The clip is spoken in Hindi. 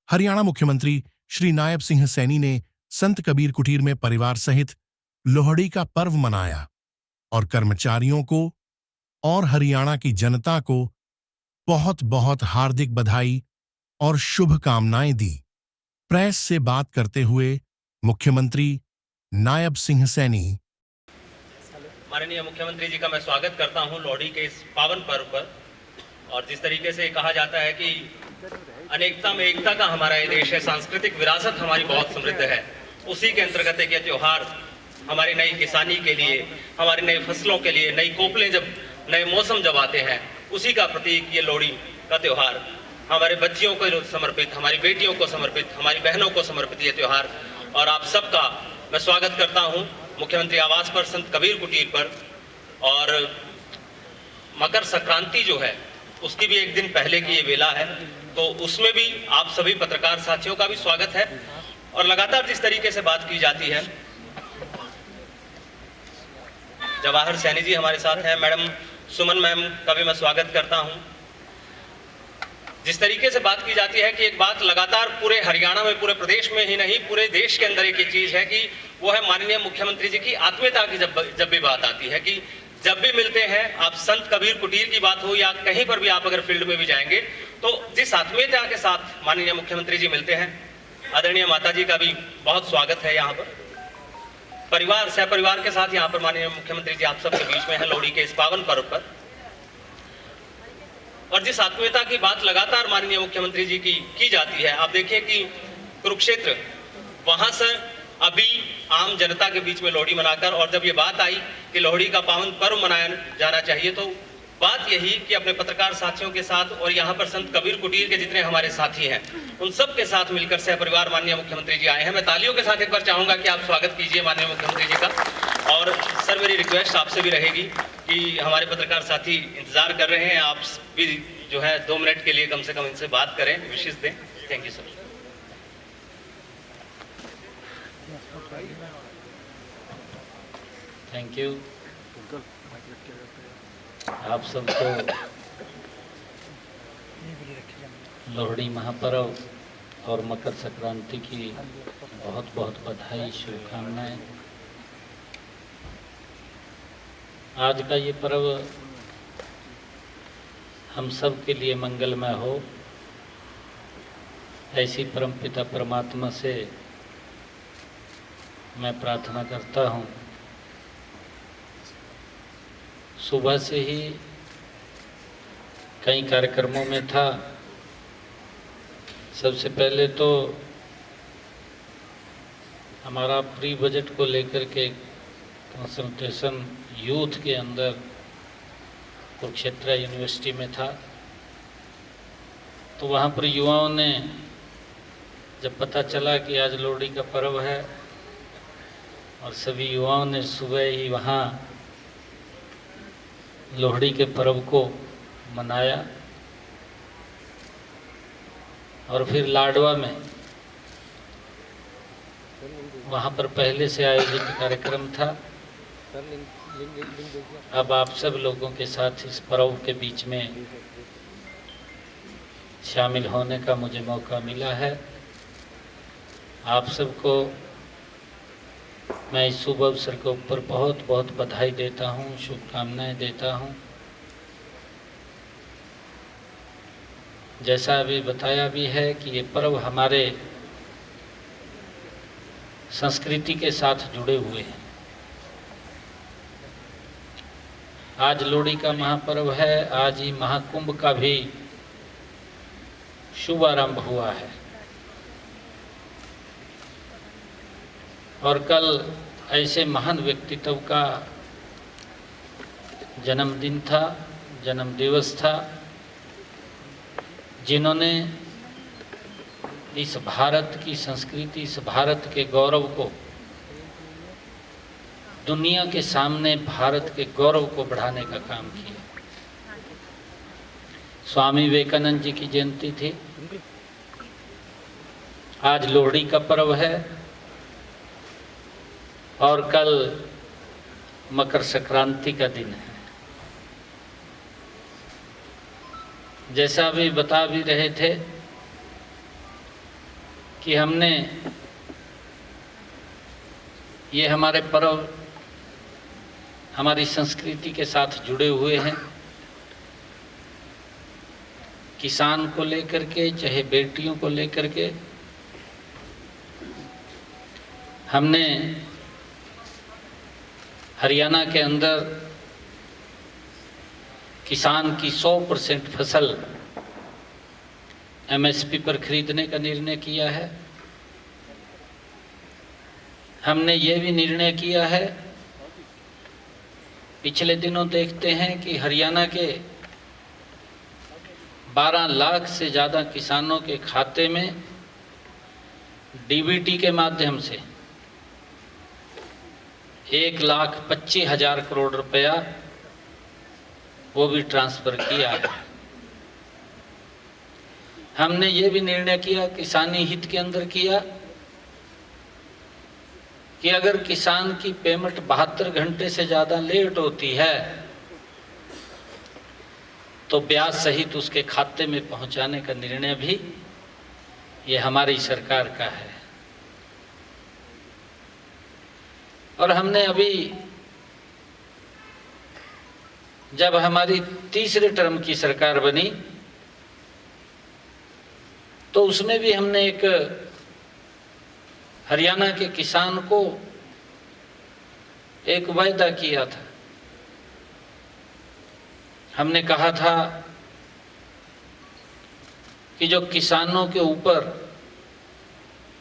हरियाणा मुख्यमंत्री श्री नायब सिंह सैनी ने संत कबीर कुटीर में परिवार सहित लोहड़ी का पर्व मनाया और कर्मचारियों को और हरियाणा की जनता को बहुत बहुत हार्दिक बधाई और शुभकामनाएं दी। प्रेस से बात करते हुए मुख्यमंत्री नायब सिंह सैनी माननीय मुख्यमंत्री जी का मैं स्वागत करता हूं लोहड़ी के इस पावन पर्व पर। और जिस तरीके से कहा जाता है कि अनेकता में एकता का हमारा ये देश है, सांस्कृतिक विरासत हमारी बहुत समृद्ध है, उसी के अंतर्गत एक त्योहार हमारी नई किसानी के लिए, हमारी नई फसलों के लिए, नई कोपलें जब नए मौसम जब आते हैं, उसी का प्रतीक ये लोहड़ी का त्योहार हमारे बच्चियों को समर्पित, हमारी बेटियों को समर्पित, हमारी बहनों को समर्पित ये त्योहार। और आप सबका मैं स्वागत करता हूं मुख्यमंत्री आवास पर, संत कबीर कुटीर पर। और मकर संक्रांति जो है उसकी भी एक दिन पहले की ये वेला है, तो उसमें भी आप सभी पत्रकार साथियों का भी स्वागत है। और लगातार जिस तरीके से बात की जाती है, जवाहर सैनी जी हमारे साथ हैं, मैडम सुमन मैम का भी मैं स्वागत करता हूं। जिस तरीके से बात की जाती है कि एक बात लगातार पूरे हरियाणा में, पूरे प्रदेश में ही नहीं, पूरे देश के अंदर एक ही चीज है कि वो है माननीय मुख्यमंत्री जी की आत्मीयता की जब भी बात आती है, कि जब भी मिलते हैं, आप संत कबीर कुटीर की बात हो या कहीं पर भी आप अगर फील्ड में भी जाएंगे, तो जिस आत्मीयता के साथ माननीय मुख्यमंत्री जी मिलते हैं। आदरणीय माता जी का भी बहुत स्वागत है यहाँ पर। परिवार सह परिवार के साथ यहाँ पर माननीय मुख्यमंत्री जी आप सबके बीच में है लोहड़ी के इस पावन पर्व पर। और जिस आत्मीयता की बात लगातार माननीय मुख्यमंत्री जी की जाती है, आप देखिए कि कुरुक्षेत्र, वहां से अभी आम जनता के बीच में लोहड़ी मनाकर, और जब ये बात आई कि लोहड़ी का पावन पर्व मनाया जाना चाहिए, तो बात यही कि अपने पत्रकार साथियों के साथ और यहाँ पर संत कबीर कुटीर के जितने हमारे साथी हैं, उन सब के साथ मिलकर सह परिवार माननीय मुख्यमंत्री जी आए हैं। मैं तालियों के साथ एक बार चाहूंगा कि आप स्वागत कीजिए माननीय मुख्यमंत्री जी का। और सर, मेरी रिक्वेस्ट आपसे भी रहेगी कि हमारे पत्रकार साथी इंतजार कर रहे हैं, आप भी जो है 2 मिनट के लिए कम से कम इनसे बात करें, विशेष दें। Thank you sir. Thank you. आप सबको लोहड़ी महापर्व और मकर संक्रांति की बहुत बहुत बधाई, शुभकामनाएं। आज का ये पर्व हम सब के लिए मंगलमय हो, ऐसी परमपिता परमात्मा से मैं प्रार्थना करता हूँ। सुबह से ही कई कार्यक्रमों में था। सबसे पहले तो हमारा प्री बजट को लेकर के कंसल्टेशन यूथ के अंदर कुरुक्षेत्र यूनिवर्सिटी में था। तो वहाँ पर युवाओं ने जब पता चला कि आज लोहड़ी का पर्व है, और सभी युवाओं ने सुबह ही वहाँ लोहड़ी के पर्व को मनाया। और फिर लाडवा में वहाँ पर पहले से आयोजित कार्यक्रम था। अब आप सब लोगों के साथ इस पर्व के बीच में शामिल होने का मुझे मौका मिला है। आप सबको मैं इस शुभ अवसर के ऊपर बहुत बहुत बधाई देता हूँ, शुभकामनाएं देता हूँ। जैसा अभी बताया भी है कि ये पर्व हमारे संस्कृति के साथ जुड़े हुए हैं। आज लोहड़ी का महापर्व है, आज ही महाकुंभ का भी शुभ आरंभ हुआ है। और कल ऐसे महान व्यक्तित्व का जन्मदिन था, जन्म दिवस था, जिन्होंने इस भारत की संस्कृति, इस भारत के गौरव को दुनिया के सामने, भारत के गौरव को बढ़ाने का काम किया। स्वामी विवेकानंद जी की जयंती थी, आज लोहड़ी का पर्व है, और कल मकर संक्रांति का दिन है। जैसा अभी बता भी रहे थे कि हमने ये हमारे पर्व हमारी संस्कृति के साथ जुड़े हुए हैं। किसान को लेकर के, चाहे बेटियों को लेकर के, हमने हरियाणा के अंदर किसान की 100% फसल एमएसपी पर खरीदने का निर्णय किया है। हमने ये भी निर्णय किया है, पिछले दिनों देखते हैं कि हरियाणा के 12 लाख से ज़्यादा किसानों के खाते में डीबीटी के माध्यम से 1,25,000 करोड़ रुपया वो भी ट्रांसफ़र किया है। हमने ये भी निर्णय किया, किसानी हित के अंदर किया, कि अगर किसान की पेमेंट 72 घंटे से ज़्यादा लेट होती है तो ब्याज सहित उसके खाते में पहुंचाने का निर्णय भी ये हमारी सरकार का है। और हमने अभी जब हमारी तीसरे टर्म की सरकार बनी तो उसमें भी हमने एक हरियाणा के किसान को एक वायदा किया था। हमने कहा था कि जो किसानों के ऊपर